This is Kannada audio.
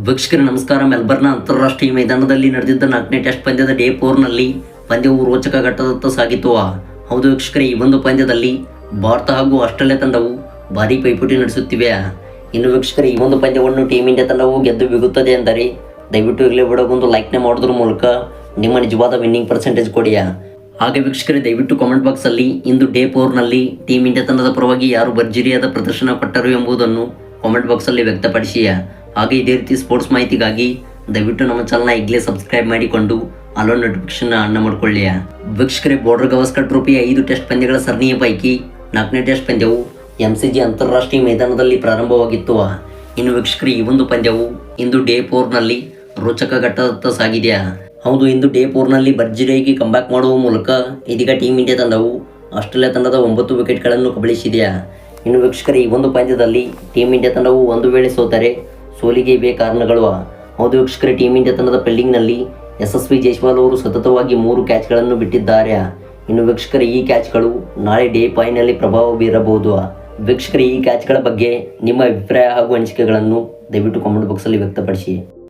ವೀಕ್ಷಕರೇ ನಮಸ್ಕಾರ. ಮೆಲ್ಬರ್ನ್ ಅಂತಾರಾಷ್ಟ್ರೀಯ ಮೈದಾನದಲ್ಲಿ ನಡೆದಿದ್ದ 4ನೇ ಟೆಸ್ಟ್ ಪಂದ್ಯದ ಡೇ 4ನಲ್ಲಿ ಪಂದ್ಯವು ರೋಚಕ ಘಟ್ಟದತ್ತ ಸಾಗಿತು. ಹೌದು ವೀಕ್ಷಕರೇ, ಈ ಒಂದು ಪಂದ್ಯದಲ್ಲಿ ಭಾರತ ಹಾಗೂ ಆಸ್ಟ್ರೇಲಿಯಾ ತಂಡವು ಭಾರೀ ಪೈಪೋಟಿ ನಡೆಸುತ್ತಿವೆ. ಇನ್ನು ವೀಕ್ಷಕರೇ, ಈ ಒಂದು ಪಂದ್ಯವನ್ನು ಟೀಮ್ ಇಂಡಿಯಾ ತಂಡವು ಗೆದ್ದು ಬೀಗುತ್ತದೆ ಎಂದರೆ ದಯವಿಟ್ಟು ಇರಲಿ ಬಿಡೋಗೊಂದು ಲೈಕ್ನೇ ಮಾಡೋದ್ರ ಮೂಲಕ ನಿಮ್ಮ ನಿಜವಾದ ವಿನ್ನಿಂಗ್ ಪರ್ಸೆಂಟೇಜ್ ಕೊಡಿ. ಹಾಗೆ ವೀಕ್ಷಕರೇ, ದಯವಿಟ್ಟು ಕಾಮೆಂಟ್ ಬಾಕ್ಸಲ್ಲಿ ಇಂದು ಡೇ 4ನಲ್ಲಿ ಟೀಮ್ ಇಂಡಿಯಾ ತಂಡದ ಪರವಾಗಿ ಯಾರು ಭರ್ಜರಿಯಾದ ಪ್ರದರ್ಶನ ಕೊಟ್ಟರು ಎಂಬುದನ್ನು ಕಾಮೆಂಟ್ ಬಾಕ್ಸಲ್ಲಿ ವ್ಯಕ್ತಪಡಿಸಿ. ಹಾಗೆ ಇದೇ ರೀತಿ ಸ್ಪೋರ್ಟ್ಸ್ ಮಾಹಿತಿಗಾಗಿ ದಯವಿಟ್ಟು ನಮ್ಮ ಚಾನಲ್ನ ಈಗಲೇ ಸಬ್ಸ್ಕ್ರೈಬ್ ಮಾಡಿಕೊಂಡು ಆಲ್ ನೋಟಿಫಿಕೇಶನ್ ಆನ್ ಮಾಡಿಕೊಳ್ಳಿ. ವೀಕ್ಷಕರೇ, ಬಾರ್ಡರ್ ಗವಾಸ್ಕರ್ ಟ್ರೋಫಿಯ 5 ಟೆಸ್ಟ್ ಪಂದ್ಯಗಳ ಸರಣಿಯ ಪೈಕಿ 4ನೇ ಟೆಸ್ಟ್ ಪಂದ್ಯವು MCG ಅಂತಾರಾಷ್ಟ್ರೀಯ ಮೈದಾನದಲ್ಲಿ ಪ್ರಾರಂಭವಾಗಿತ್ತು. ಇನ್ನು ವೀಕ್ಷಕರೇ, ಈ ಒಂದು ಪಂದ್ಯವು ಇಂದು ಡೇ 4ನಲ್ಲಿ ರೋಚಕ ಘಟ್ಟದತ್ತ ಸಾಗಿದೆ. ಹೌದು, ಇಂದು ಡೇ 4ನಲ್ಲಿ ಭರ್ಜರಿಯಾಗಿ ಕಂಬ್ಯಾಕ್ ಮಾಡುವ ಮೂಲಕ ಇದೀಗ ಟೀಮ್ ಇಂಡಿಯಾ ತಂಡವು ಆಸ್ಟ್ರೇಲಿಯಾ ತಂಡದ 9 ವಿಕೆಟ್ಗಳನ್ನು ಕಬಳಿಸಿದೆ. ಇನ್ನು ವೀಕ್ಷಕರೇ, ಈ ಒಂದು ಪಂದ್ಯದಲ್ಲಿ ಟೀಮ್ ಇಂಡಿಯಾ ತಂಡವು ಒಂದು ವೇಳೆ ಸೋತರೆ ಸೋಲಿಗೆ ಇವೇ ಕಾರಣಗಳು. ಹೌದು ವೀಕ್ಷಕರೇ, ಟೀಮ್ ಇಂಡಿಯಾ ತಂಡದ ಫೀಲ್ಡಿಂಗ್ನಲ್ಲಿ ಯಶಸ್ವಿ ಜೈಸ್ವಾಲ್ ಅವರು ಸತತವಾಗಿ 3 ಕ್ಯಾಚ್ಗಳನ್ನು ಬಿಟ್ಟಿದ್ದಾರೆ. ಇನ್ನು ವೀಕ್ಷಕರೇ, ಈ ಕ್ಯಾಚ್ಗಳು ನಾಳೆ ಡೇ 5ನಲ್ಲಿ ಪ್ರಭಾವ ಬೀರಬಹುದು. ವೀಕ್ಷಕರೇ, ಈ ಕ್ಯಾಚ್ಗಳ ಬಗ್ಗೆ ನಿಮ್ಮ ಅಭಿಪ್ರಾಯ ಹಾಗೂ ಅನಿಸಿಕೆಗಳನ್ನು ದಯವಿಟ್ಟು ಕಾಮೆಂಟ್ ಬಾಕ್ಸಲ್ಲಿ ವ್ಯಕ್ತಪಡಿಸಿ.